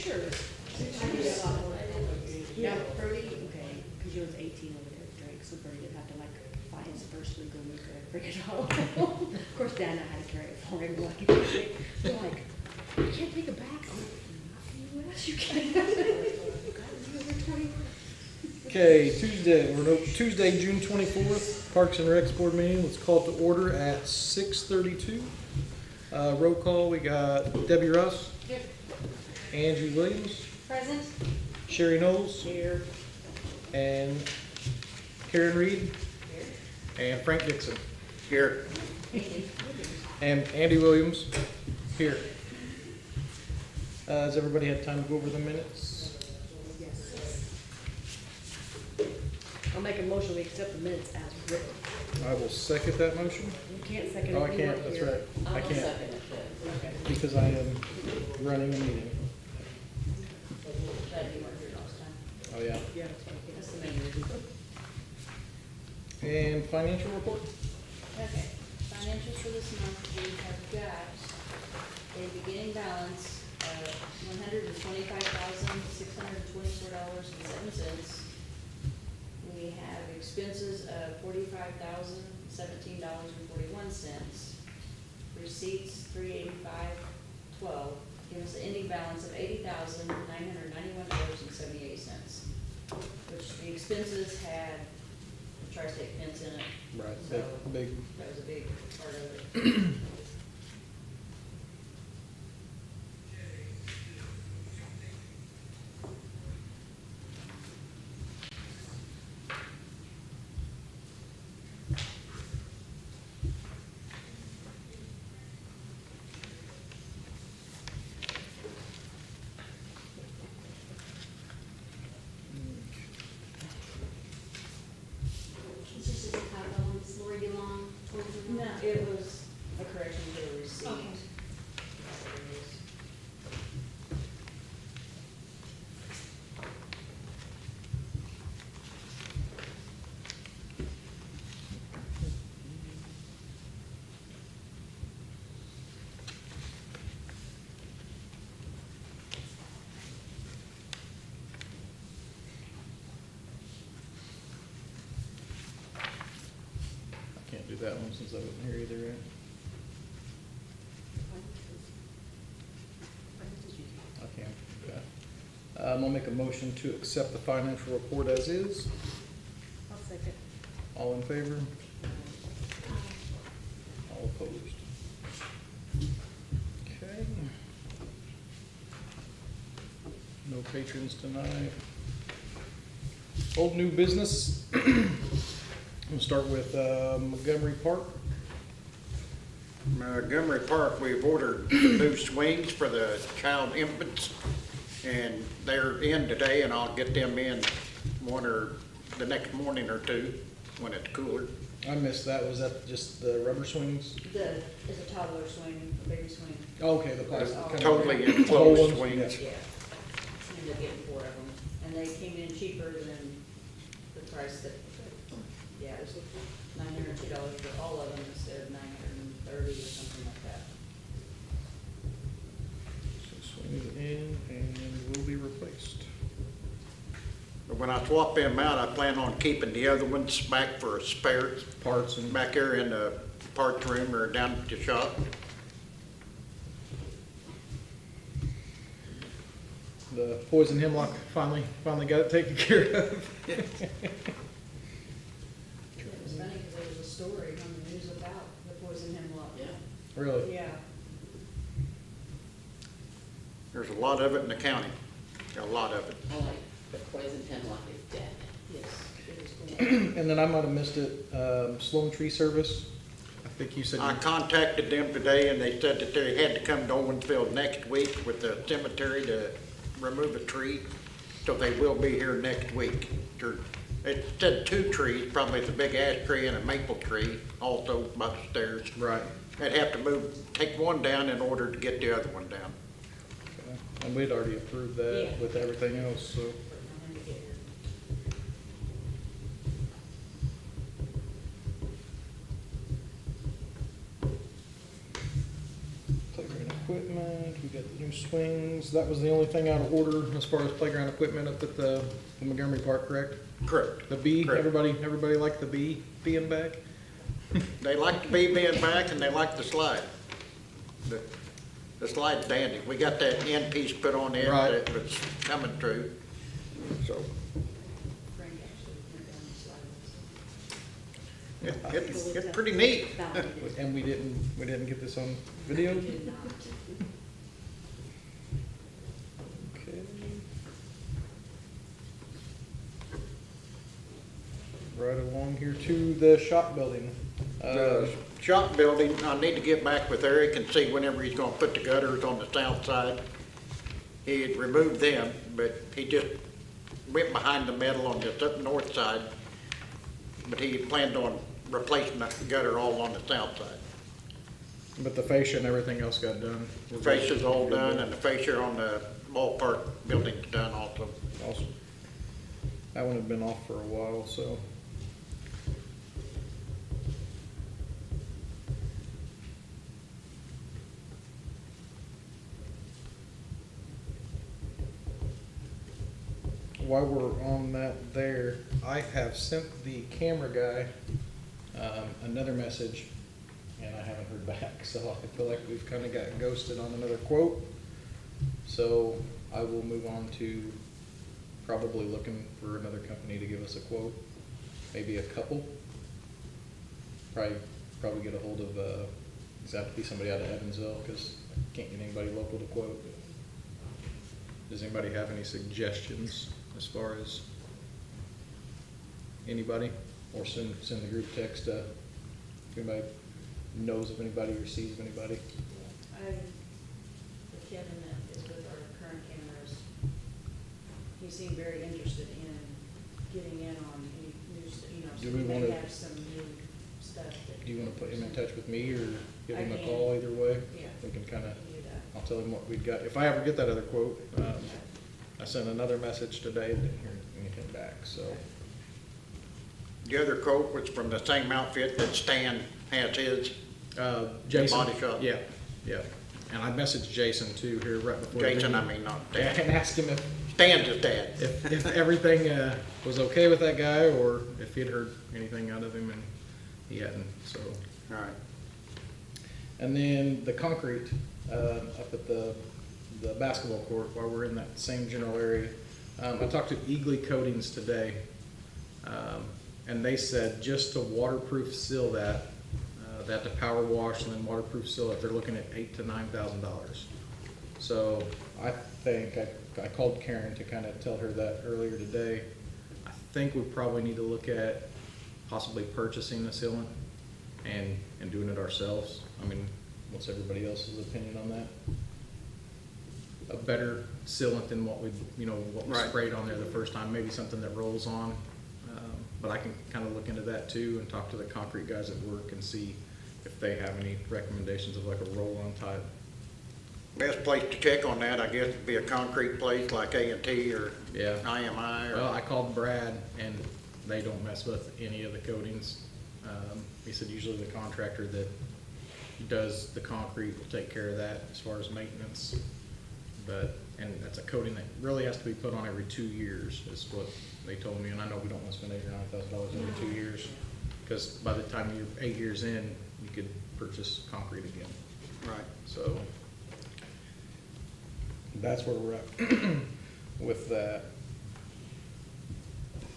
sure it was. Yeah, Brody, okay, because you was 18 over there at Drake, so Brody didn't have to like find his first legal move to bring it home. Of course, Dana had to carry it for him, like, they're like, you can't take it back. I'm like, not in the US, you can't. Okay, Tuesday, June 24th, Parks and Recs Board meeting. Let's call it to order at 6:32. Roll call, we got Debbie Russ, Here. Angie Williams, Present. Sherry Knowles, Here. and Karen Reed, and Frank Dixon. Here. And Andy Williams, here. Has everybody had time to go over the minutes? I'll make a motion, we accept the minutes as written. I will second that motion. You can't second it. Oh, I you can't, weren't that's here. right. I can't, Okay. because I am running a meeting. That you weren't here last time. Oh, yeah. Yeah, that's right. That's the main reason. And financial report? Okay, financials for this month, we have got a beginning balance of $125,624.07. We have expenses of $45,017.41. Receipts, $385.12, giving us an ending balance of $80,991.78. Which the expenses had the tri-state fence in it. Right, So big. that was a big part of it. It's just a typo, it's Lori DeLong, No, it was a correction to the receipt. Okay. That's what it is. I can't do that one since I wasn't here either, right? I can, okay. I'll make a motion to accept the financial report as is. I'll second. All in favor? All opposed? Okay. No patrons tonight. Old new business. We'll start with Montgomery Park. Montgomery Park, we've ordered new swings for the child infants, and they're in today, and I'll get them in one or the next morning or two when it's cooler. I missed that. Was that just the rubber swings? It's a toddler swing, a baby swing. Oh, okay, the plastic. kind of- Totally the whole enclosed ones? swings. Yeah. Ended up getting 4 of them, and they came in cheaper than the price that, yeah, it was $902 for all of them instead of $930 or something like that. So swings in and will be replaced. But when I swap them out, I plan on keeping the other ones back for spares, Parts and. back there in the parts room or down at the shop. The poison hemlock finally got it taken care of. It was funny because there was a story on the news about the poison hemlock. Yeah. Really? Yeah. There's a lot of it in the county, a lot of it. I like the poison hemlock is dead. Yes, it was cool. And then I might have missed it, Sloan Tree Service. I think you said. I contacted them today, and they said that they had to come to Owensville next week with the cemetery to remove a tree, so they will be here next week. It said 2 trees, probably the big ash tree and a maple tree, also by the stairs. Right. They'd have to take one down in order to get the other one down. Okay. And we'd already approved that Yeah. with everything else, so. For him to get here. Play right now. equipment, we got the new swings. That was the only thing out of order as far as playground equipment up at the Montgomery Park, correct? Correct. The bee, Correct. everybody liked the bee being back? They like the bee being back and they like the slide. The slide's dandy. We got that end piece put on there Right. that was coming through, so. Frank actually went down the slide. It's pretty neat. Validated. And we didn't get this on video? We did not. Okay. Right along here to the shop building. The shop building, I need to get back with Eric and see whenever he's gonna put the gutters on the south side. He had removed them, but he just went behind the metal on the north side. But he planned on replacing the gutter all on the south side. But the fascia and everything else got done. The fascia's all done and the fascia on the ballpark building's done also. Awesome. That one had been off for a while, so. While we're on that there, I have sent the camera guy, another message, and I haven't heard back, so I feel like we've kinda got ghosted on another quote. So I will move on to probably looking for another company to give us a quote, maybe a couple. Probably get a hold of, it's have to be somebody out of Evansville, cause I can't get anybody local to quote. Does anybody have any suggestions as far as anybody? Or send the group text, if anybody knows of anybody or sees of anybody. The Kevin that is with our current cameras, he seemed very interested in getting in on any new, so Do we we may wanna- have some new stuff that. Do you wanna put him in touch with me or give I him a can. call either way? Yeah. We can kinda, Do that. I'll tell him what we've got. If I ever get that other quote, I sent another message today, didn't hear anything back, so. The other quote was from the same outfit that Stan has his. Jason. Body shop. Yeah, yeah. And I messaged Jason too here right before. the Jason, I meeting. mean, not Yeah, Stan. and asked him Stan's his dad. if everything, was okay with that guy or if he'd heard anything out of him, and he hadn't, so. All right. And then the concrete, up at the basketball court, while we're in that same general area. I talked to Eagly Coatings today, and they said just to waterproof seal that, that to power wash and then waterproof seal it, they're looking at $8,000 to $9,000. So I think, I called Karen to kind of tell her that earlier today. I think we probably need to look at possibly purchasing the sealant and doing it ourselves. I mean, what's everybody else's opinion on that? A better sealant than what we, what we Right. sprayed on there the first time, maybe something that rolls on. But I can kind of look into that too and talk to the concrete guys at work and see if they have any recommendations of like a roll-on type. Best place to check on that, I guess, would be a concrete place like A&T or Yeah. IMI Well, or, I called Brad and they don't mess with any of the coatings. He said usually the contractor that does the concrete will take care of that as far as maintenance. And that's a coating that really has to be put on every 2 years, is what they told me, and I know we don't want to spend $8,000 or $9,000 every 2 years, because by the time you're 8 years in, you could purchase concrete again. right. So that's where we're at with that.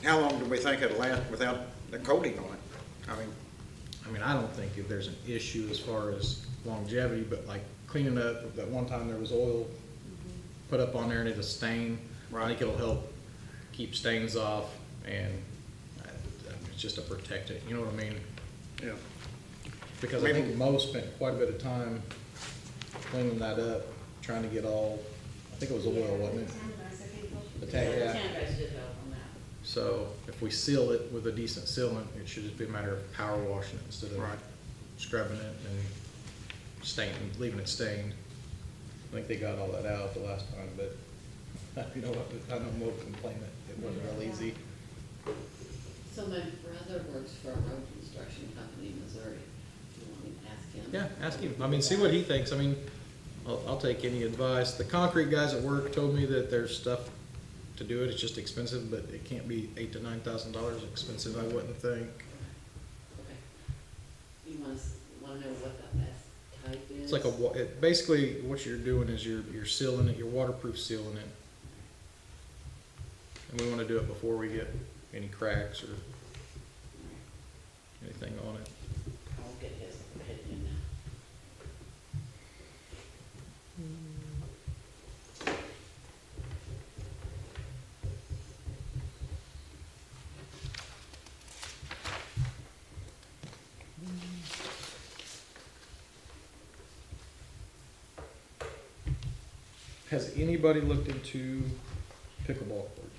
How long do we think it'll last without the coating on it? I mean, I don't think if there's an issue as far as longevity, but like cleaning up, that one time there was oil put up on there and it's a stain. I think it'll help keep stains off, and it's just to protect it, you know what I mean? yeah. Because I think Mo spent quite a bit of time cleaning that up, trying to get all, I think it was oil, wasn't it? The tank, The yeah. town guys did help on that. So if we seal it with a decent sealant, it should just be a matter of power washing it instead of Right. scrubbing it and leaving it stained. I think they got all that out the last time, but I know Mo complained that it wasn't real easy. So my brother works for a road construction company in Missouri. Do you want me to ask him? Yeah, ask him. I mean, see what he thinks. I mean, I'll take any advice. The concrete guys at work told me that there's stuff to do it, it's just expensive, but it can't be $8,000 to $9,000 expensive, I wouldn't think. Okay. You wanna know what the best type is? It's like basically what you're doing is you're sealing it, you're waterproof sealing it. And we wanna do it before we get any cracks or anything on it. I'll get his opinion. Has anybody looked into pickleball court?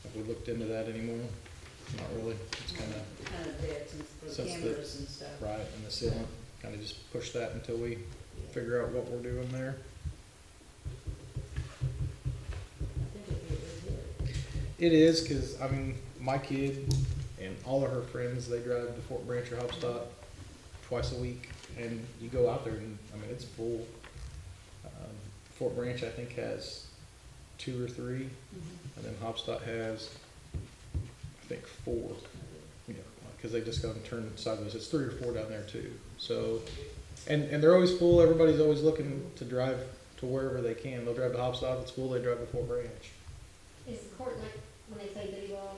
Have we looked into that anymore? Not really, it's kinda Kind of dead since for the Since the- cameras and stuff. right in the ceiling, kinda just push that until we figure out what we're doing there. I think it'd be a good hit. It is, cause I mean, my kid and all of her friends, they drive to Fort Branch or Hopstop twice a week, and you go out there and, I mean, it's full. Fort Branch, I think, has 2 or 3, and then Hopstop has, I think, 4. Yeah, cause they just go and turn sideways, it's 3 or 4 down there too, so, and they're always full, everybody's always looking to drive to wherever they can, they'll drive to Hopstop, it's full, they drive to Fort Branch. Is the court like when they play video ball,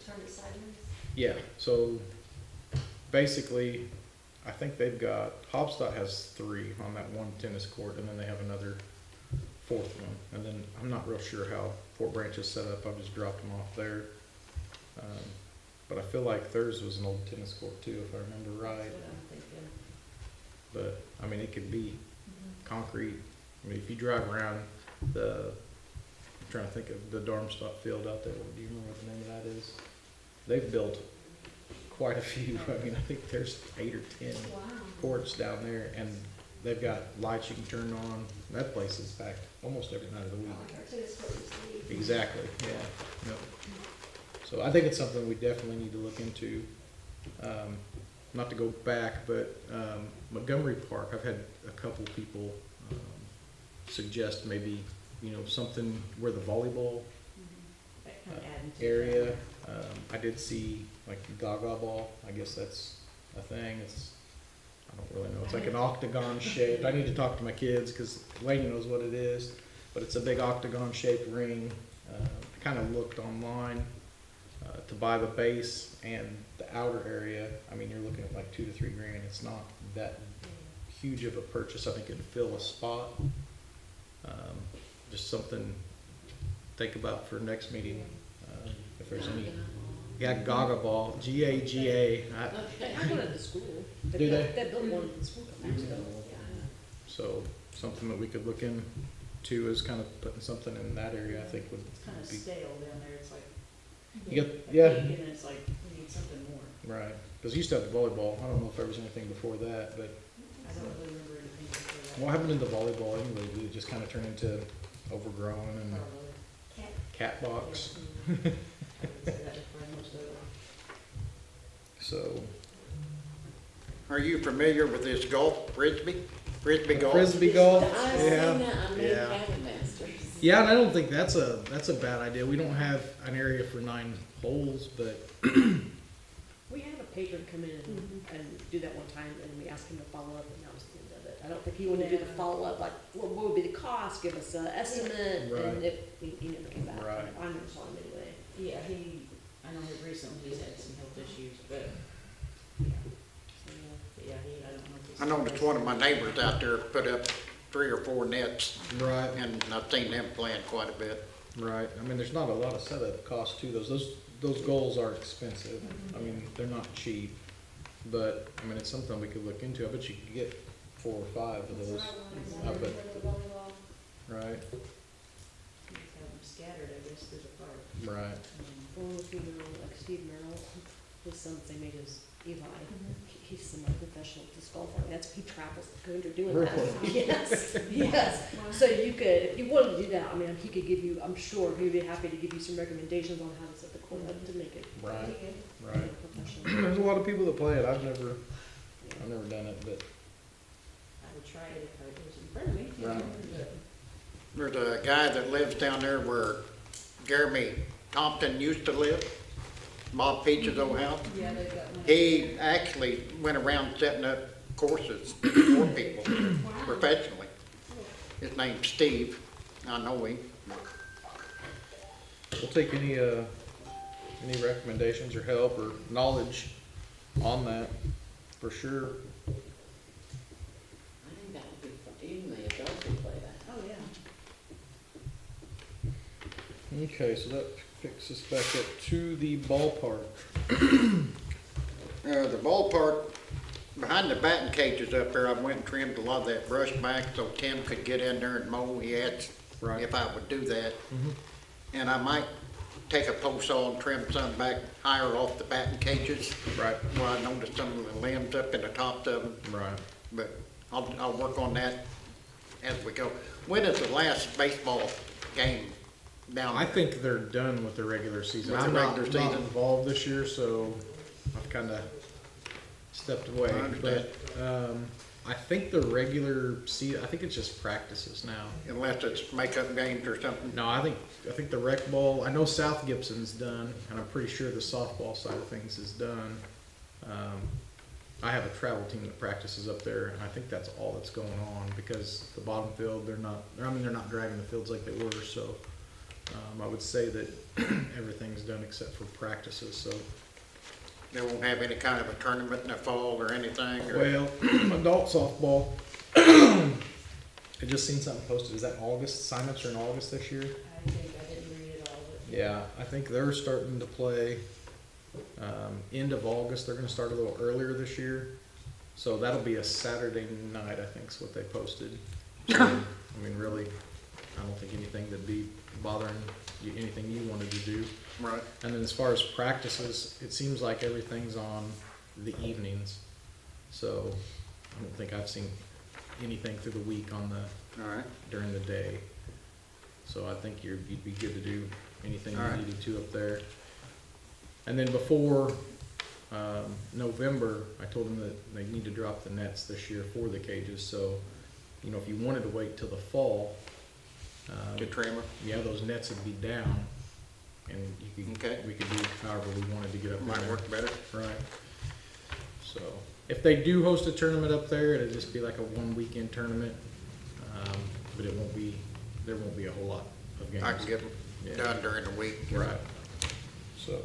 turn it sideways? Yeah, so basically, I think they've got, Hopstop has 3 on that one tennis court, and then they have another 4th one. And then I'm not real sure how Fort Branch is set up, I've just dropped them off there. But I feel like theirs was an old tennis court too, if I remember right. That's what I'm thinking. But, I mean, it could be concrete. I mean, if you drive around I'm trying to think of the Darmstadt field out there, do you remember what the name of that is? They've built quite a few, I mean, I think there's 8 or 10 Wow. courts down there, and they've got lights you can turn on. That place is packed almost every night of the week. Like our tennis court used to be. Exactly, yeah, no. So I think it's something we definitely need to look into. Not to go back, but Montgomery Park, I've had a couple people suggest maybe, something where the volleyball That kind of adding to. area. I did see like Gaga ball, I guess that's a thing, I don't really know, it's like an octagon shape, I need to talk to my kids, cause Wayne knows what it is, but it's a big octagon shaped ring. I kinda looked online, to buy the base and the outer area, I mean, you're looking at like $2 to $3 grand, it's not that huge of a purchase, I think it'd fill a spot. Just something to think about for next meeting, if there's any. Yeah, Gaga ball, Gaga. They have one at the school. Do they? They built one at the school a few years ago. So something that we could look into is kind of putting something in that area, I think would It's kind of be. stale down there, it's like. You got, a yeah, peak, and it's like, we need something more. right, because you used to have the volleyball, I don't know if there was anything before that, but I don't really remember anything before that. what happened to the volleyball anyway, did it just kind of turn into overgrown and Probably. cat box? Yeah. I would say that was probably most of it. So, Are you familiar with this golf, frisbee golf? frisbee golf, I've yeah. seen that on the Yeah. Cabin Masters. Yeah, and I don't think that's a bad idea. We don't have an area for 9 holes, but We had a patron come in and do that one time, and we asked him to follow up, and that was the end of it. I don't think he wanted to do the Yeah. follow-up, like, what would be the cost, give us an estimate, Right. and he never came back. Right. I never saw him anyway. Yeah, I know that recently he's had some health issues, but, So, yeah. but yeah, I don't know if he's. I know that one of my neighbors out there put up 3 or 4 nets, right, and I've seen them playing quite a bit. right. I mean, there's not a lot of setup cost to those. Those goals are expensive. I mean, they're not cheap, but I mean, it's something we could look into. I bet you could get 4 or 5 of That's those. what I I wanted, bet. for the volleyball. Right, He's got them scattered, I guess, through the park. right. Well, if you know, like Steve Merrill, his son, they made his Eli. He's semi-professional disc golfer. He travels the country doing that. Really? Yes, yes. So you could, if you wanted to do that, I mean, he could give you, I'm sure he'd be happy to give you some recommendations on how to set the court up to make it Right, more right. professional. There's a lot of people that play it. I've never done it, but I I would try it if it was in front of me. you know, Right. but- There's a guy that lives down there where Jeremy Thompson used to live, Bob Peach's old house. Yeah, they've got one. He actually went around setting up courses for people professionally. His name's Steve, I know him. We'll take any recommendations or help or knowledge on that, for sure. I think that would be fun, even the adults would play that. Oh, yeah. Okay, so that picks us back up to the ballpark. The ballpark, behind the batting cages up there, I went and trimmed a lot of that brush back so Tim could get in there and mow. He asked Right. if I would do that. Mhm. And I might take a post saw and trim some back higher off the batting cages. Right. Well, I noticed some of the limbs up in the tops of them, Right. but I'll work on that as we go. When is the last baseball game down I there? think they're done with the regular season. With the I'm not regular season? involved this year, so I've kinda stepped away. I understand. But, I think the regular I think it's just practices now. Unless it's makeup games or something. No, I think the rec ball, I know South Gibson's done, and I'm pretty sure the softball side of things is done. I have a travel team that practices up there, and I think that's all that's going on, because the bottom field, they're not dragging the fields like they were, so, I would say that everything's done except for practices, so. They won't have any kind of a tournament in the fall or anything? Or Well, adult softball, I just seen something posted, is that August, signups are in August this year? I think I didn't read it all, but. Yeah, I think they're starting to play, end of August, they're gonna start a little earlier this year. So that'll be a Saturday night, I think is what they posted. So, I mean, really, I don't think anything that'd be bothering you, anything you wanted to do. Right. And then as far as practices, it seems like everything's on the evenings. So I don't think I've seen anything through the week on the, All right. during the day. So I think you'd be good to do anything All you right. needed to up there. And then before, November, I told them that they need to drop the nets this year for the cages, so, you know, if you wanted to wait till the fall, To trim them? yeah, those nets would be down, and Okay. we could do however we wanted to get up Might there. work better. Right. So, if they do host a tournament up there, it'll just be like a one weekend tournament, but there won't be a whole lot of games. I can get them Yeah. done during the week. Right. So,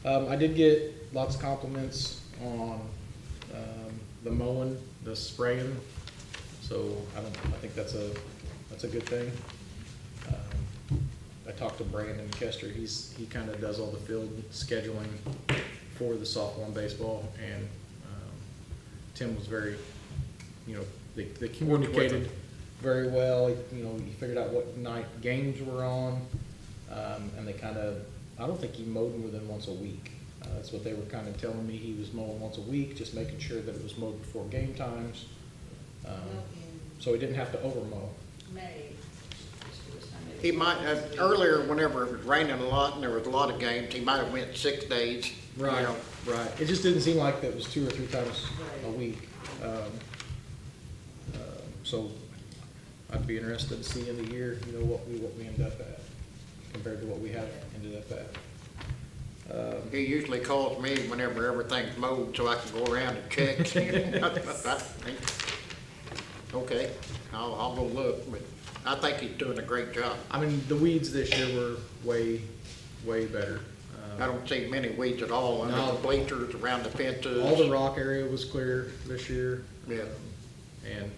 I did get lots of compliments on, the mowing, the spraying, so I think that's a good thing. I talked to Brandon Kester, he kinda does all the field scheduling for the softball and baseball, and, Tim was very, you know, they communicated very well, you know, he figured out what night games were on, and they kinda, I don't think he mowed more than once a week. That's what they were kinda telling me, he was mowing once a week, just making sure that it was mowed before game times. Well, in So he didn't have to over mow. May. this time it He was- might, earlier, whenever it was raining a lot and there was a lot of games, he might have went 6 days. you know. Right. It just didn't seem like that was 2 or 3 times a Right. week. So I'd be interested to see in the year, you know, what we end up at compared to what we have ended up at. He usually calls me whenever everything's mowed so I can go around and check. Okay, I'll go look, but I think he's doing a great job. I mean, the weeds this year were way better. I don't see many weeds at all under No. the bleachers, around the fences. All the rock area was clear this year. Yeah. And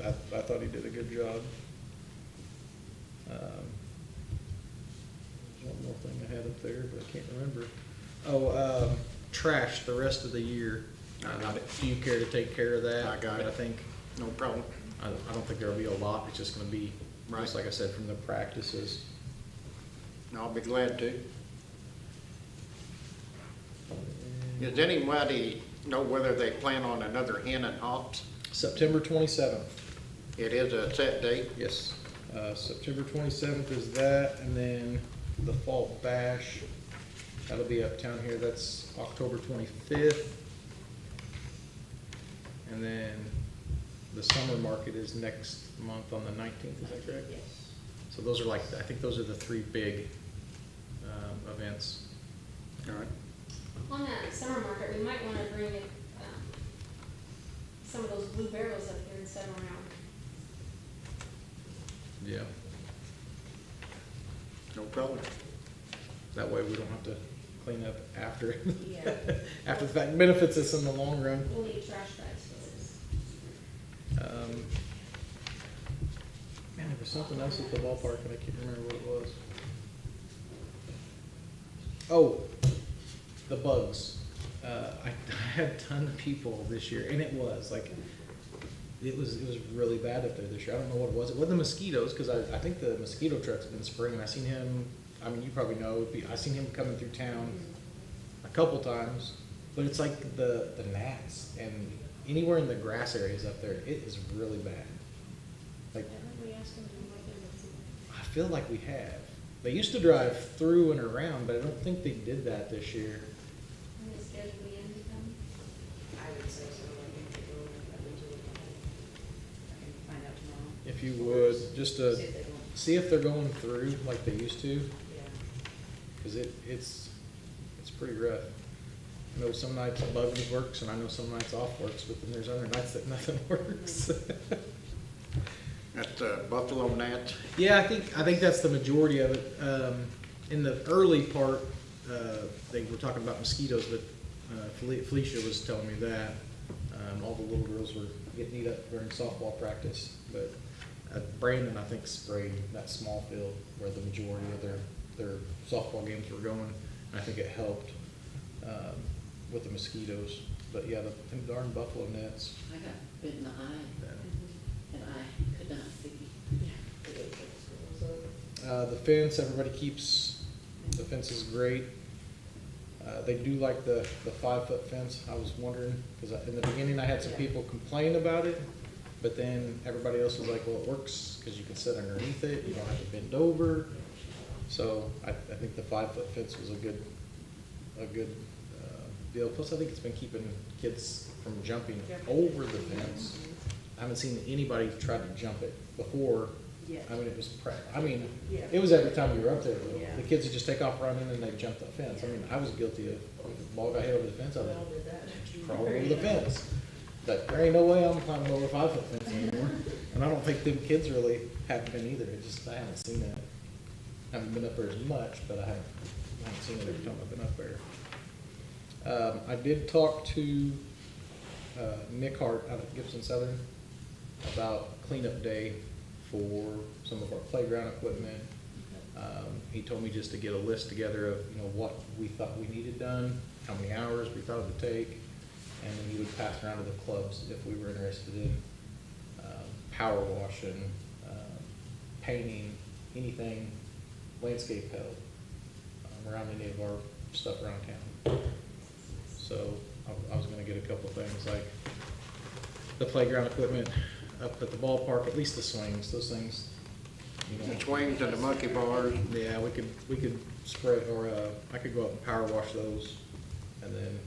I thought he did a good job. There's one more thing I had up there, but I can't remember. Oh, trash the rest of the year. I got it. Do you care to take care of that? I got it. I think, No problem. I don't think there'll be a lot, it's just gonna be, Right. just like I said, from the practices. I'll be glad to. Does anybody know whether they plan on another hen and hops? September 27th, It is a set date. yes. September 27th is that, and then the fall bash, that'll be uptown here, that's October 25th. And then the summer market is next month on the 19th, is that correct? Yes. So those are like, I think those are the three big events. All right. On that summer market, we might wanna bring in, some of those blue barrels up here and set them around. Yeah, No problem. that way we don't have to clean up after, Yeah. after the fact. Benefits us in the long run. We'll need trash bags for this. Man, there was something else at the ballpark and I can't remember what it was. Oh, the bugs. I had a ton of people this year, and it was like, it was really bad up there this year. I don't know what it was. It wasn't the mosquitoes, because I think the mosquito truck's been spraying. I seen him, I mean, you probably know, I seen him coming through town a couple times, but it's like the gnats, and anywhere in the grass areas up there, it is really bad. Like, Haven't we asked them to look into I feel like we have. They used to drive through and around, but I don't think they did that this year. And it's scheduled to be in to come. I would say so, I think they go up into it. I can find out tomorrow. If you would, just to See if they don't, see if they're going through like they used to, yeah. because it's pretty rough. I know some nights bugs works, and I know some nights off works, but then there's other nights that nothing works. That's the buffalo gnats. Yeah, I think that's the majority of it. In the early part, they were talking about mosquitoes, but Felicia was telling me that all the little girls were getting eat up during softball practice. But Brandon, I think, sprayed that small field where the majority of their softball games were going. And I think it helped with the mosquitoes. But yeah, the darn buffalo nets. I got bit in the eye, and I could not see. The fence, everybody keeps, the fence is great. They do like the 5-foot fence. I was wondering, because in the beginning I had some people complain about it, but then everybody else was like, well, it works because you can sit underneath it, you don't have to bend over. So I think the 5-foot fence was a good deal. Plus I think it's been keeping kids from jumping over the fence. I haven't seen anybody try to jump it before. Yeah. I mean, it was, I mean, Yeah. it was every time we were up there, though. Yeah. The kids would just take off running and they'd jump the fence. I mean, I was guilty of, if the ball got hit over the fence, I We all would did that. crawl over the fence. But there ain't no way I'm climbing over a 5-foot fence anymore. And I don't think them kids really have been either. It just, I haven't seen it. I haven't been up there as much, but I haven't seen it every time I've been up there. I did talk to Nick Hart out of Gibson Southern about cleanup day for some of our playground equipment. He told me just to get a list together of, you know, what we thought we needed done, how many hours we thought it would take, and then he would pass around to the clubs if we were interested in power washing, painting, anything landscape help around any of our stuff around town. So I was gonna get a couple things like the playground equipment up at the ballpark, at least the swings, those things, you know. The swings and the monkey bars. Yeah, we could spray, or I could go up and power wash those and then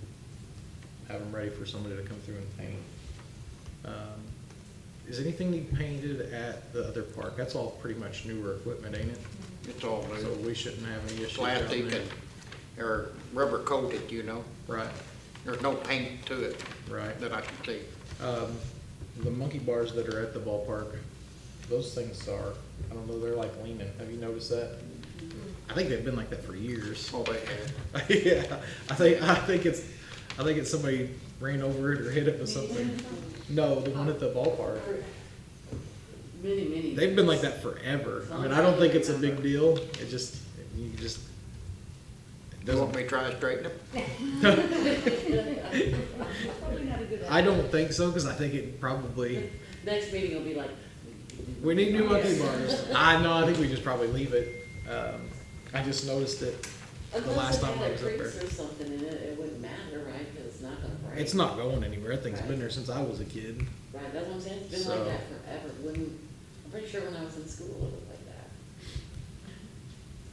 have them ready for somebody to come through and paint. Is anything need painted at the other park? That's all pretty much newer equipment, ain't it? It's all So new. we shouldn't have any issues down Plastic there. and, or rubber coated, you know. Right, There's no paint to it right. that I can see. The monkey bars that are at the ballpark, those things are, I don't know, they're like leaning. Have you noticed that? I think they've been like that for years. Oh, they had. Yeah, I think it's somebody ran over it or hit it with something. No, the one at the ballpark. Many. They've been like that forever. I mean, I don't think it's a big deal. It just, you just, it You want doesn't. me to try to straighten them? Probably not a good idea. I don't think so, because I think it probably, Next meeting will be like. we need new monkey bars. I think we just probably leave it. I just noticed it the last time I was up there. Unless it had crease or something in it, it wouldn't matter, right, because it's not gonna break. It's not going anywhere. That thing's been there since I was a kid. Right, that's what I'm saying, it's been So- like that forever, I'm pretty sure when I was in school, it was like that.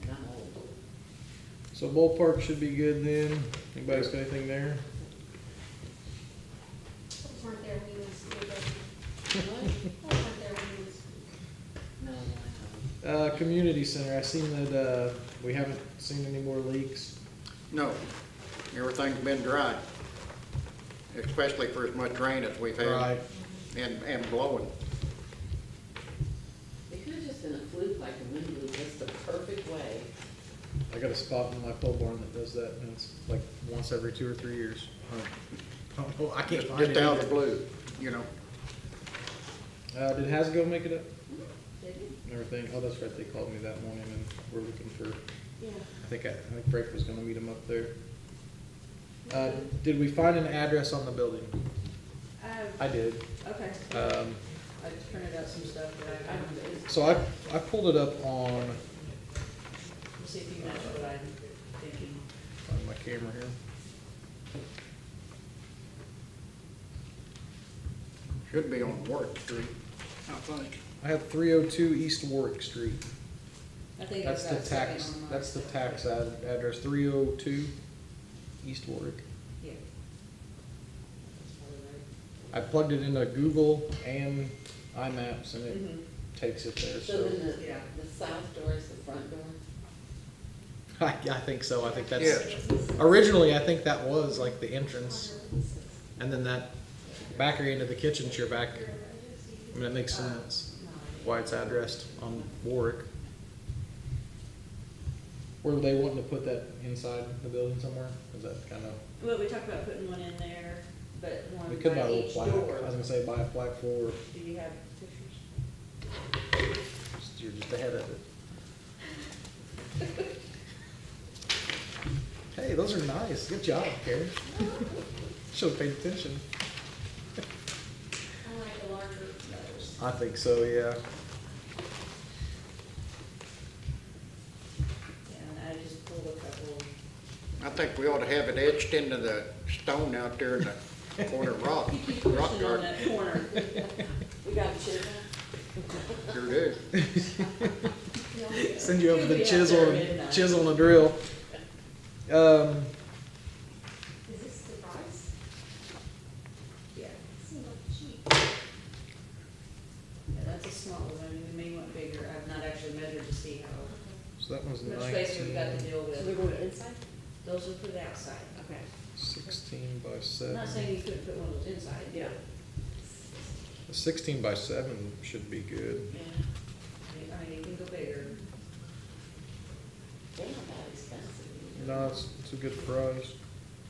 And I'm old. So ballpark should be good then. Anybody's got anything there? Those weren't there when you was, I went there when it was. No, I haven't. Community center, I seen that, we haven't seen any more leaks. No, everything's been dry, especially for as much rain as we've had. Right. And blowing. It could have just been a fluke, like the wind blew just the perfect way. I got a spot in my pole barn that does that, and it's like once every 2 or 3 years. I can't find it Just out of the either. blue, you know. Did Hasgo make it up Did you? and everything? Oh, that's right, they called me that morning and we're looking for, Yeah. I think Req was gonna meet him up there. Did we find an address on the building? I did. Okay. Um, I just printed out some stuff that I found. so I pulled it up on, We'll see if you match what I'm thinking. on my camera here. Should be on Warwick Street, I think. I have 302 East Warwick Street. I think That's I've the got second tax, on mine. that's the tax address, 302 East Warwick. Yeah. That's probably I plugged it into Google and iMaps and right. it Mhm. takes it there, So so. then Yeah. the south door is the front door? I think so, I think that's, Yes. originally, I think that was like the entrance, and then that back area into the kitchen's your back. I mean, it makes sense why it's addressed on Warwick. Were they wanting to put that inside the building somewhere? Is that kind of, Well, we talked about putting one in there, but one we could buy a by little each plaque, I door. was gonna say buy a plaque for, Do you have pictures? you're just ahead of it. Hey, those are nice, good job, Karen. Should've paid attention. I like the larger letters. I think so, yeah. Yeah, and I just pulled a couple. I think we ought to have it etched into the stone out there in the corner rock, You keep rock pushing on garden. that corner. We got a chisel? Sure do. Send you over You'll the be out chisel, there and midnight. chisel and a drill. Is this the price? Yeah. It seems like cheap. Yeah, that's a small one, we may want bigger, I've not actually measured to see how So that was much space we've got to 19, deal So they're with. going inside? Those are for the outside. Okay. 16 by I'm 7. not saying you couldn't put one of those inside. Yeah. A 16 by 7 should be good. Yeah. I mean, you can go bigger. They're not that expensive either. No, it's a good price.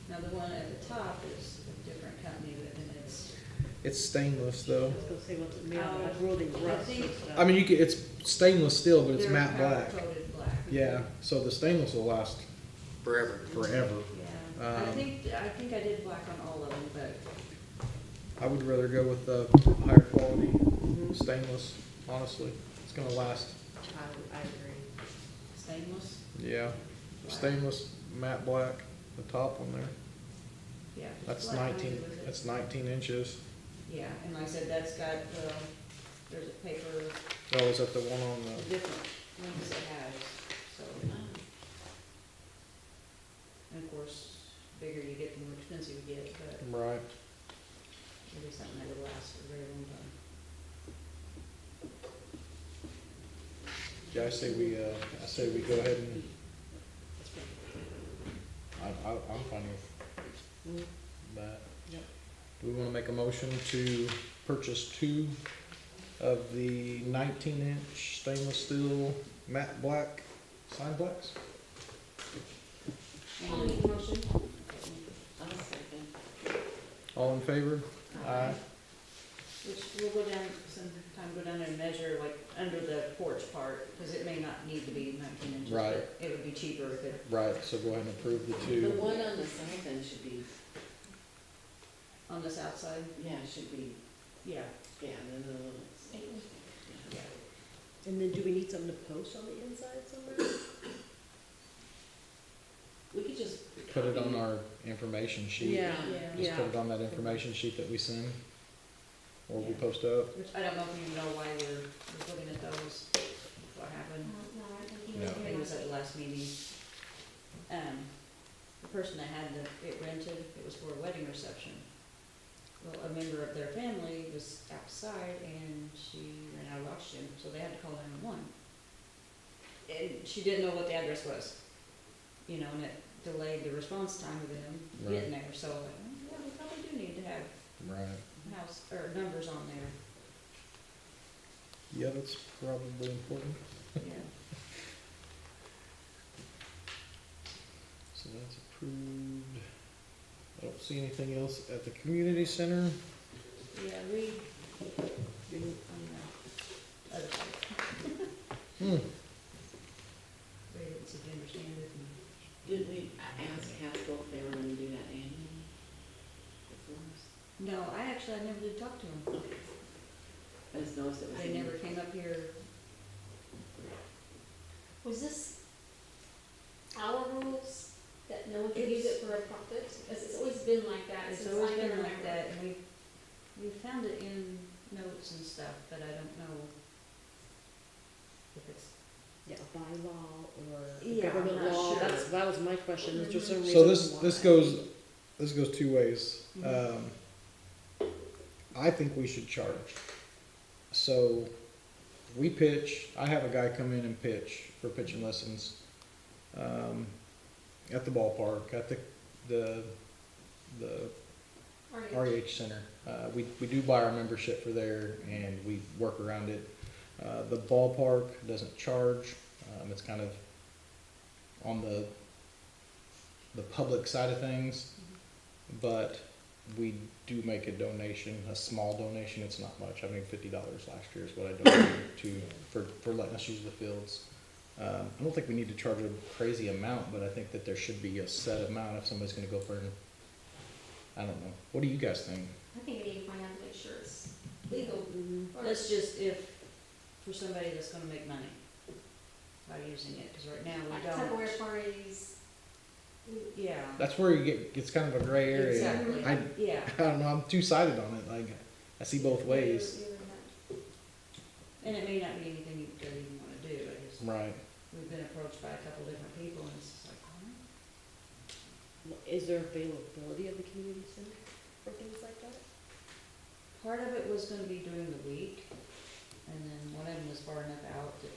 Now, the one at the top is a different company, and it's, It's stainless I though. was gonna say what's it made of, like rolling I rust and think- stuff. I mean, it's stainless steel, but it's they're matte powder black. coated black. Yeah, so the stainless will last Forever. forever. Yeah, I Um, think I did black on all of them, but I would rather go with the higher quality stainless, honestly. It's gonna last. I agree. stainless, Yeah. Stainless matte black, the top one there. yeah. just That's black, I'm 19, good with it. that's 19 inches. Yeah, and like I said, that's got, there's a paper, Oh, is that the one on the? different ones it has, so. And of course, bigger you get, the more expensive you get, but Right. it'll be something that will last for a very long time. Yeah, I say we go ahead and, I'm fine with that. Yep. Do we wanna make a motion to purchase 2 of the 19-inch stainless steel matte black sign blacks? I'll make a motion. I'll second. All in favor? Aye. Which we'll go down, sometime go down there and measure like under the porch part, because it may not need to be 19 inches. Right. But it would be cheaper if it, Right, so go ahead and approve the The 2. one on the south end should be, on the south side, yeah, should be, yeah, yeah, and then a little. yeah. And then do we need something to post on the inside somewhere? We could just. Put it copy on our information sheet. Yeah, Just yeah. put it on that information sheet that we send, or we post up. Which I don't know if you know why we're looking at those, what happened. No, I think you No. know. I think it was at the last meeting. The person that had it rented, it was for a wedding reception. Well, a member of their family was outside and she ran out of oxygen, so they had to call 911. And she didn't know what the address was, you know, and it delayed the response time of them getting there, so, like, yeah, we probably do need to have Right. house, or numbers on there, Yeah, that's probably important. yeah. So that's approved. I don't see anything else at the community center. Yeah, we, didn't, on the other side. Hmm. They didn't seem to understand it, and Did we ask Haskell if they were gonna do that annually? The forms? no, I never did talk to them. I just noticed it was. They in- never came up here. Was this our rules that no one could use it for a profit? Because it's always been like that It's since always I can been like remember. that, and we found it in notes and stuff, but I don't know if it's, Yeah, a bylaw or a Yeah, I'm government not law, sure. that was my question, is there some reason So why? this goes two ways. Mhm. I think we should charge. So we pitch, I have a guy come in and pitch for pitching lessons, at the ballpark, at the Alright. REH Center. We do buy our membership for there and we work around it. The ballpark doesn't charge, it's kind of on the public side of things, but we do make a donation, a small donation, it's not much, I made $50 last year is what I donated to, for letting us use the fields. I don't think we need to charge a crazy amount, but I think that there should be a set amount if somebody's gonna go for an, I don't know, what do you guys think? I think we need to find out to make sure it's legal. Mhm. that's just if, for somebody that's gonna make money by using it, because right now Like we don't. Tupperware parties. Yeah, That's where you get, it's kind of a gray area. exactly, I yeah. don't know, I'm two-sided on it, like, I see both ways. Either that. And it may not be anything you really even wanna do, I just, Right. we've been approached by a couple different people, and it's just like, Is there availability of the community center for things like that? part of it was gonna be during the week, and then one of them was far enough out that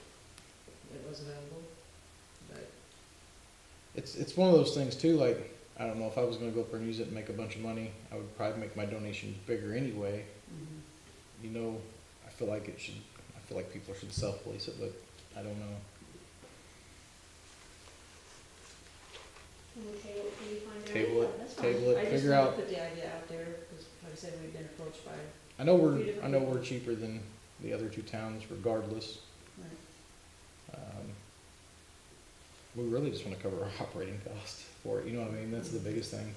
it was available, but, It's one of those things too, like, I don't know, if I was gonna go up there and use it and make a bunch of money, I would probably make my donations bigger anyway. You know, I feel like people should self-police it, but I don't know. Can we table it, can we find out? Table it, that's fine. table it, I just figure wanted out, to put the idea out there, because like I said, we've been approached by, I know a few different I know people. we're cheaper than the other two towns regardless. like, We really just wanna cover our operating cost for it, you know what I mean? That's the biggest thing.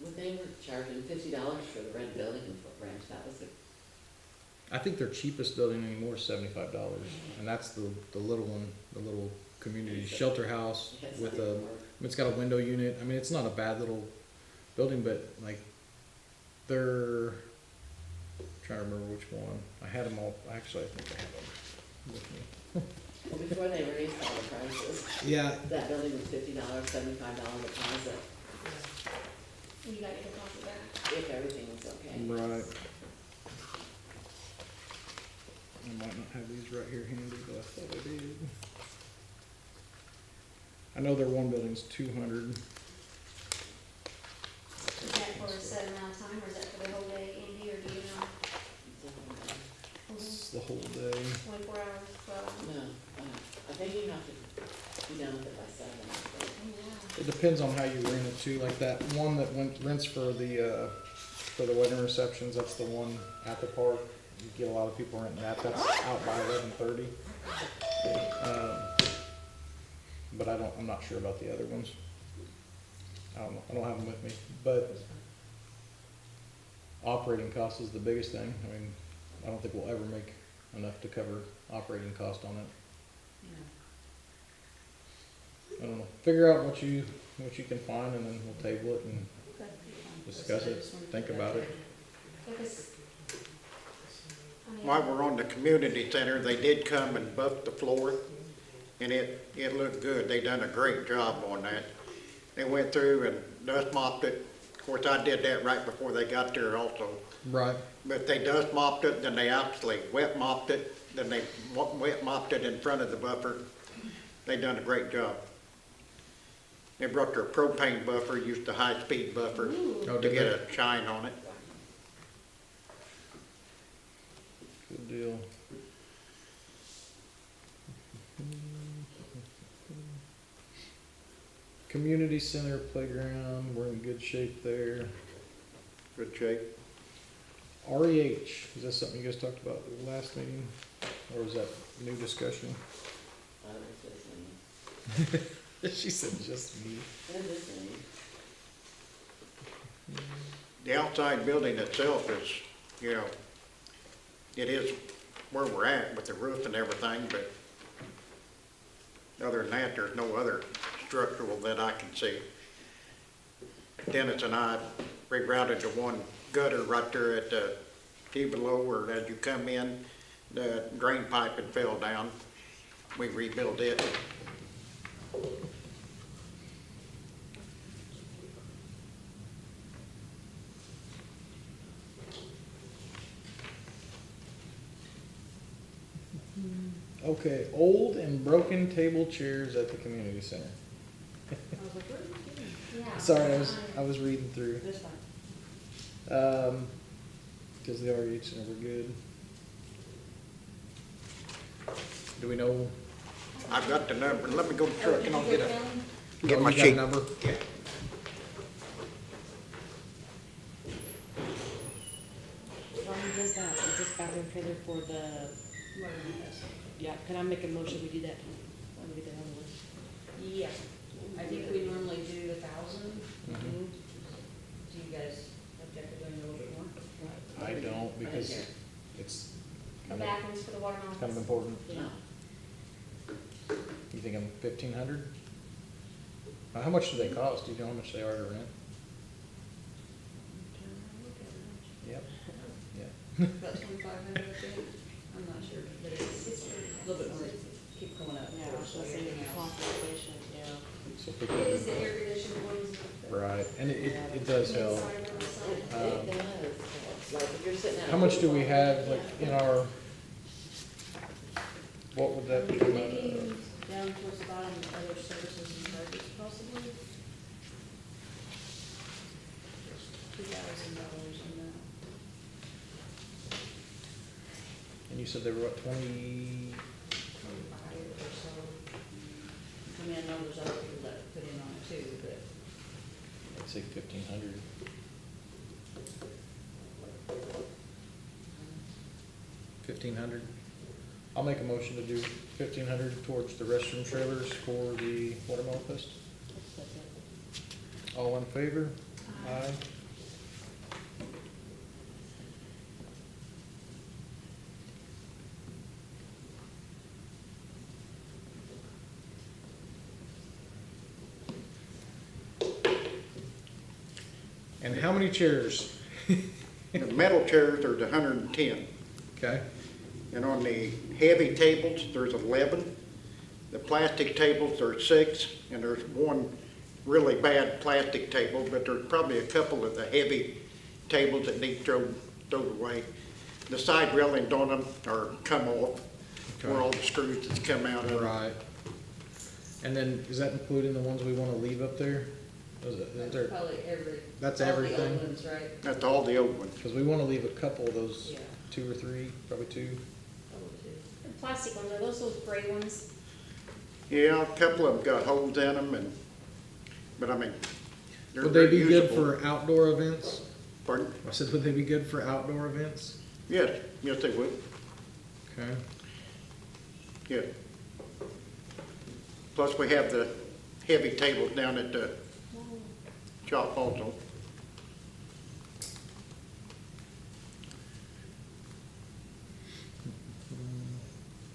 Well, they were charging $50 for the red building and foot rent, that was it. I think their cheapest building anymore is $75, and that's the little one, the little community shelter house It's with not a, even worth- it's got a window unit. I mean, it's not a bad little building, but like, they're, trying to remember which one. I had them all, actually, I think I have them with me. Well, before they raised all the prices, Yeah, that building was $50, $75 deposit, You got your deposit back. if everything was okay. right. I might not have these right here handy, but I thought I did. I know their one building's 200. Is that for a set amount of time, or is that for the whole day, Andy, or do you know? It's the whole day. 24 hours, 12? No, I think you have to be done with it by 7. I think. Oh, wow. It depends on how you rent it too, like that one that rents for the wedding receptions, that's the one at the park. You get a lot of people renting that, that's out by 11:30. But I'm not sure about the other ones. I don't know, I don't have them with me, but operating cost is the biggest thing. I mean, I don't think we'll ever make enough to cover operating cost on it. you know. I don't know, figure out what you can find and then we'll table it and Okay. discuss I it, just wanted to think put that about there. it. Because, I mean, While we're on the community center, they did come and buff the floor, and it looked good. They done a great job on that. They went through and dust mopped it. Of course, I did that right before they got there also. Right. But they dust mopped it, then they actually wet mopped it, then they wet mopped it in front of the buffer. They done a great job. They brought their propane buffer, used the high-speed buffer Oh, to did get they? a shine on it. Good deal. Community center playground, we're in good shape there. Good shape. REH, is that something you guys talked about at the last meeting? Or is that new discussion? I was listening. She said just me. I'm listening. The outside building itself is, you know, it is where we're at with the roof and everything, but other than that, there's no other structural that I can see. Dennis and I rerouted the one gutter right there at the T below, or as you come in, the drain pipe had fell down. We rebuilt it. Okay, old and broken table chairs at the community center. I was like, where are you getting? Yeah. Sorry, I was reading through. That's fine. Cause the REH center were good. Do we know? I've got the number. Let me go to the truck and I'll get Oh, get my you got a sheet. number? Yeah. When does that, is this bathroom trailer for the, yeah, can I make a motion, we do that, when we get that on the list? Yeah, I think we normally do 1,000. Mhm. Do you guys object to doing a little bit more? I don't, I because don't care. it's The kind of, bathrooms for the watermelon. kind of important. No. You think I'm 1,500? How much do they cost? Do you know how much they are to rent? Yep. Yeah. About 2,500, I think. I'm not sure, but it's a little bit more, keep going up. Yeah, I was gonna say, Everything else. consultation, yeah. So if we It is could, the air conditioned ones. right, and it does help. It does. Like if you're sitting out. How much do we have, like, in our, what would that come out Maybe of? down towards the bottom, other services and charges possibly. $2,000 in that. And you said they were what, 20? 25 or so. I mean, I know there's other people that put in on it too, but I'd say 1,500. 1,500. I'll make a motion to do 1,500 towards the restroom trailers for the Watermelon Fest. All in favor? Aye. And how many chairs? The metal chairs, there's 110. Okay, And on the heavy tables, there's 11. The plastic tables, there's 6, and there's one really bad plastic table, but there's probably a couple of the heavy tables that need thrown away. The side railings on them are come off, where all the screws that's come out of them. right. And then, is that including the ones we wanna leave up there? Is that's there, probably That's all the everything? old ones, right? That's all the old ones. Cause we wanna leave a couple of those, Yeah. 2 or 3, probably 2. Probably two. The plastic ones, are those gray ones? Yeah, a couple of them got holes in them, but I mean, they're Would they be good usable. for outdoor events? Pardon? I said, would they be good for outdoor events? Yes, yes, they would, Okay. yes. Plus, we have the heavy tables down at the shop also.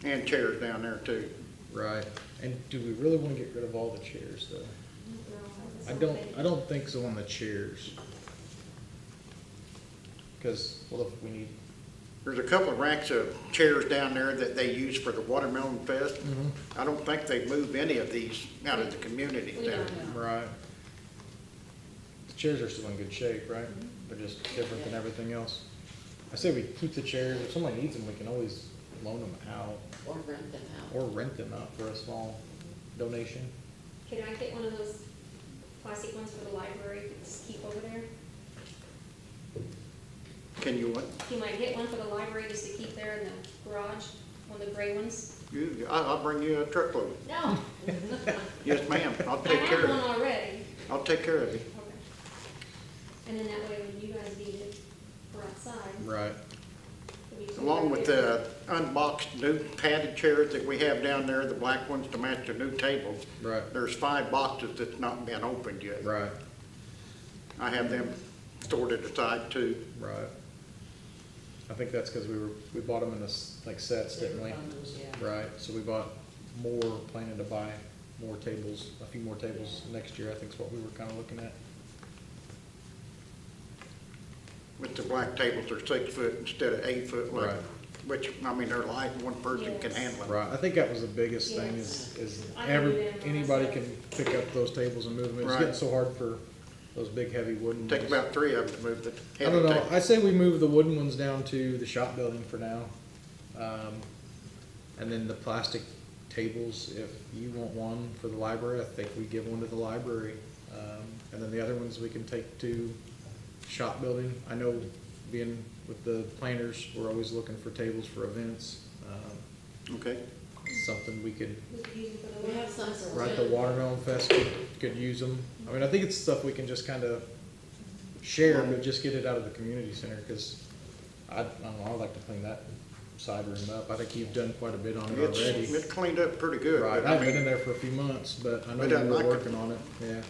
And chairs down there too. Right. And do we really wanna get rid of all the chairs though? I don't think so on the chairs. Cause, well, if we need, There's a couple of racks of chairs down there that they use for the Watermelon Fest. I don't think they move any of these out of the community We there. don't know. right. The chairs are still in good shape, right? They're just different than everything else. I say we keep the chairs. If somebody needs them, we can always loan them out Or rent them out. or rent them out for a small donation. Can I get one of those plastic ones for the library to just keep over there? Can you what? You might get one for the library just to keep there in the garage, one of the gray ones? I'll bring you a truckload. No. Yes, ma'am. I'll I take care have one of it. already. I'll take care of you. Okay. And then that way when you guys need it for outside. Right. we can Along with get the unboxed new padded chairs that we have down there, the black ones to match the new tables. Right. There's 5 boxes that's not been opened yet. Right. I have them sorted aside too. Right. I think that's because we bought them in this, like sets, They didn't were we? bundles, yeah. Right, so we bought more, planning to buy more tables, a few more tables next year, I think is what we were kind of looking at. With the black tables, they're 6 foot instead of 8 foot, like, Right. which, I mean, they're light, and one person can Yes. handle them. Right, I think that was the biggest thing is I can do that anybody myself. can pick up those tables and move them. It's Right. getting so hard for those big heavy wooden Take ones. about 3 of them to move the I heavy don't know, table. I say we move the wooden ones down to the shop building for now. And then the plastic tables, if you want one for the library, I think we give one to the library. And then the other ones we can take to shop building. I know being with the planners, we're always looking for tables for events. Okay, Something we could, We could use them for the. We have some for right, the Watermelon Fest could use them. I mean, I think it's stuff we can just kind of share, but just get it out of the community center, because I don't know, I'd like to clean that side room up. I think you've done quite a bit on it already. it's cleaned up pretty good. Right, but I I haven't been in mean, there for a few months, but I know But you I were like it. working on it, yeah.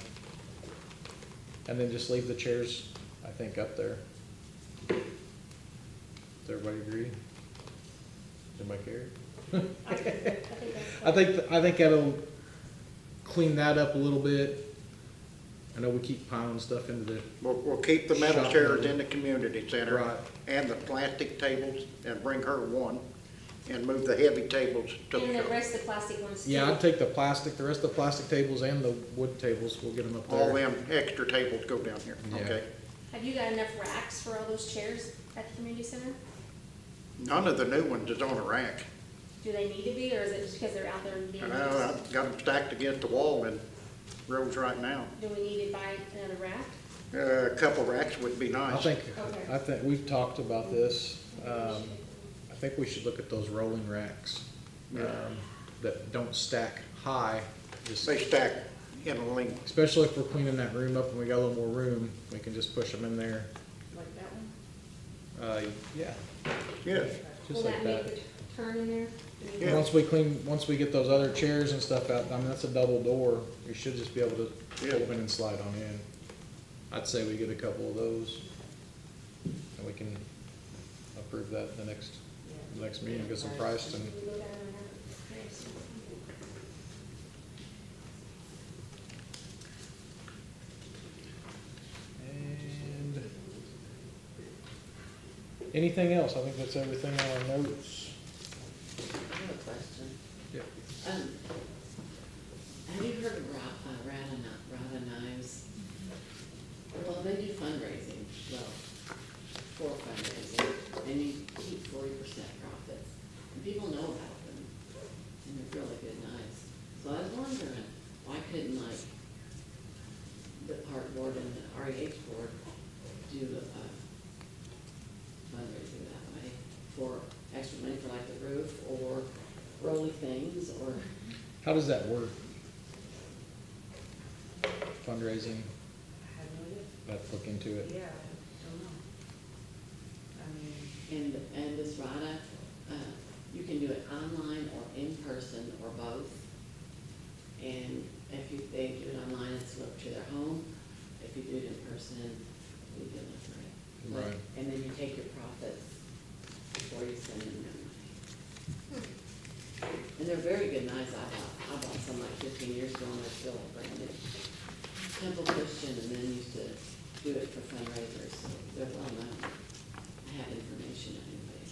And then just leave the chairs, I think, up there. Does everybody agree? Does anybody care? I think that's. I think that'll clean that up a little bit. I know we keep piling stuff into the, we'll keep the metal Shop chairs building. in the community center. Right. And the plastic tables, and bring her one, and move the heavy tables to And the the rest of the plastic ones too. yeah, I'd take the rest of the plastic tables and the wood tables, we'll get them up there. All them extra tables go down here, Yeah. okay? Have you got enough racks for all those chairs at the community center? None of the new ones is on a rack. Do they need to be, or is it just because they're out there and being used? I've got them stacked against the wall in rows right now. Do we need to buy another rack? A couple racks would be nice. Okay. I think, we've talked about this, I think we should look at those rolling racks, Yeah. that don't stack high, just, They stack in a length. especially if we're cleaning that room up and we got a little more room, we can just push them in there. Like that one? Yeah, Yes, Will just like that make that. the turn in there? Yeah. Once we get those other chairs and stuff out, I mean, that's a double door, we should just be able to Yeah. open and slide on in. I'd say we get a couple of those, and we can approve that in the next meeting, get some price and, We look at them and have it. Yes. and anything else? I think that's everything on our notes. I have a question. Yep. Have you heard of Rata Knives? Well, they do fundraising, well, for fundraising, and you keep 40% profits. And people know about them, and they're really good knives. So I was wondering, why couldn't like the park board and the REH board do fundraising that way for extra money for like the roof or rolly things or? How does that work? Fundraising, I have no idea. let's look into it. Yeah, I don't know. I mean, And this RADA, you can do it online or in person or both. And if they do it online, it's up to their home. If you do it in person, we deliver it. Right. And then you take your profits before you send them their money. And they're very good knives. I bought some like 15 years ago and they're still brand new. Temple Christian and then used to do it for fundraisers, so they're well known. I have information anyway.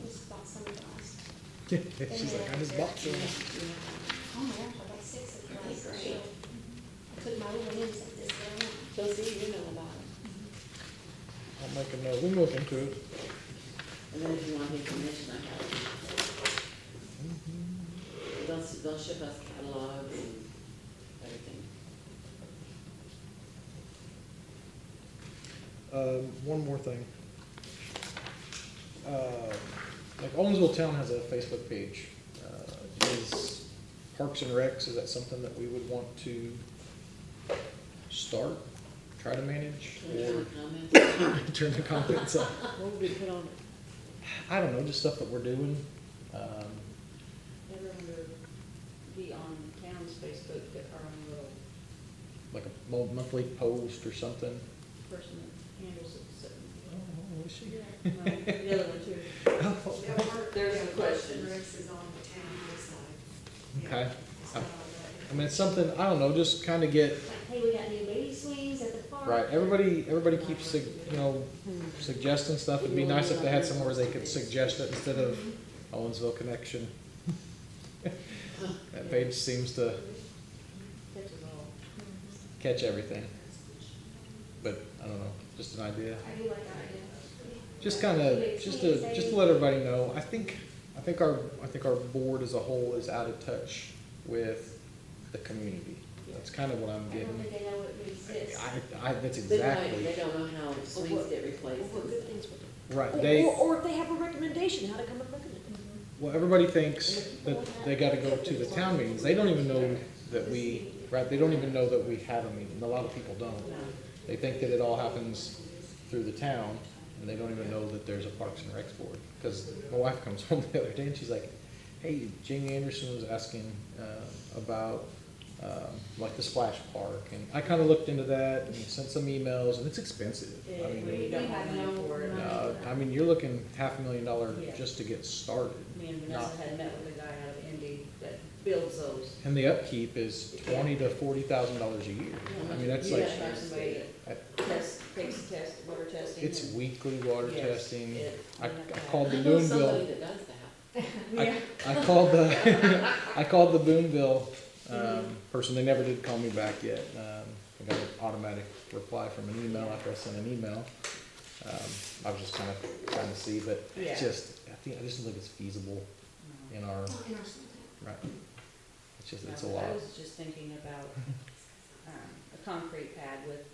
We just bought some of those. She's like, I just bought some. Yeah. Oh my gosh, I bought 6 of Okay, those. great. took my little name and said, this down. So see, you know about it. I'll make a note, we can look into it. And then if you want information, I have it. They'll ship us catalogs and everything. One more thing. Like Owensville Town has a Facebook page. Is Parks and Recs, is that something that we would want to start, try to manage? Turn Or the comments. turn the comments on? What would we put on it? I don't know, just stuff that we're doing. Ever under, be on town's Facebook, get our own little Like a monthly post or something. person that handles it, so. Oh, is she? No, the other one too. There's a question. Is on the town website. Okay. It's not on I mean, it's something, I don't know, just kind of get, Like, hey, we got new baby swings at the park. right, everybody keeps, suggesting stuff. It'd be nice if they had somewhere where they could suggest it instead of Owensville Connection. That page seems to Catches all. catch everything. But, I don't know, just an idea. I do like that idea. Just kind of, just to let everybody know, I think our board as a whole is out of touch with the community. That's kind of what I'm I don't getting. think they know it exists. That's They exactly, don't know how swings get replaced What and good stuff. things would right, Or, they, or if they have a recommendation, how to come up with it. well, everybody thinks that they gotta go to the town meetings. They don't even know that we, right, they don't even know that we have a meeting. A lot of people don't. They think that it all happens through the town, and they don't even know that there's a Parks and Recs board. Because my wife comes home the other day and she's like, hey, Jamie Anderson was asking about like the splash park. And I kind of looked into that and sent some emails, and it's expensive. I We mean, don't have money for it. you're looking $500,000 Yeah. just to get started. Me and Vanessa had met with a guy out of Indy that builds those. And the upkeep is $20,000 to $40,000 a year. I mean, that's You like, gotta find somebody that takes the test, water testing. it's and- weekly water Yes, testing. it- I you have to have called the I know somebody Boonville, that does that. I called the, I called the Boonville, person. They never did call me back yet. I got an automatic reply from an email after I sent an email. I was just kind of trying to see, but Yeah. it's just, I just don't think it's feasible No. in our, Not in our small town. right. It's just, it's a No, lot. I was just thinking about a concrete pad with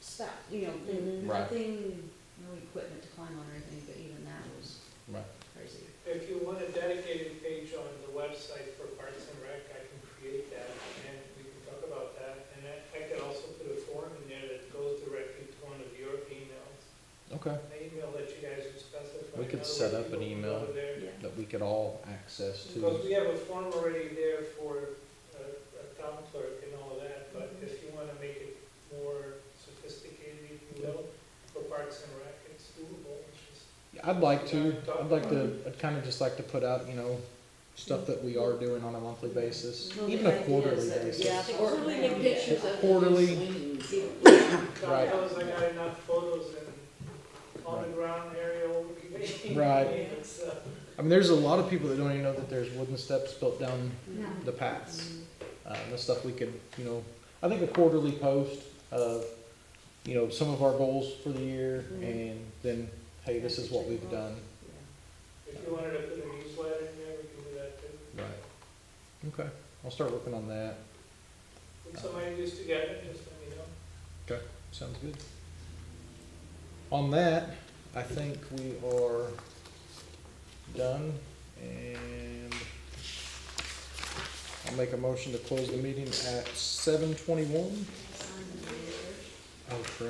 stuff, Mhm. Right. nothing, no equipment to climb on or anything, but even that was Right. crazy. If you want a dedicated page on the website for Parks and Rec, I can create that, and we can talk about that. And I could also put a form in there that goes directly to one of your emails. Okay. An email that you guys would specify. We could In other set words, up an people can email. go to there. Yeah. That we could all access Because to. we have a form already there for a town clerk and all of that, but if you want to make it more sophisticated, if you will, for Parks and Rec, it's doable. It's just I'd like to, I'd kind of just like to put out, stuff that we are doing on a monthly basis, Well, even the a quarterly ideas that- basis. yeah. Or Or maybe pictures of Quarterly. swings. Right. God knows I got enough photos in on the ground area over here. Right. It's, I mean, there's a lot of people that don't even know that there's wooden steps built down No. the paths. The stuff we could, I think a quarterly post of, some of our goals for the year, and then, hey, this is what we've done. If you wanted to put a newsletter in there, we can do that too. Right. Okay, I'll start working on that. Put some ideas together, just let me know. Okay, sounds good. On that, I think we are done, and I'll make a motion to close the meeting at 7:21. Oh, crap.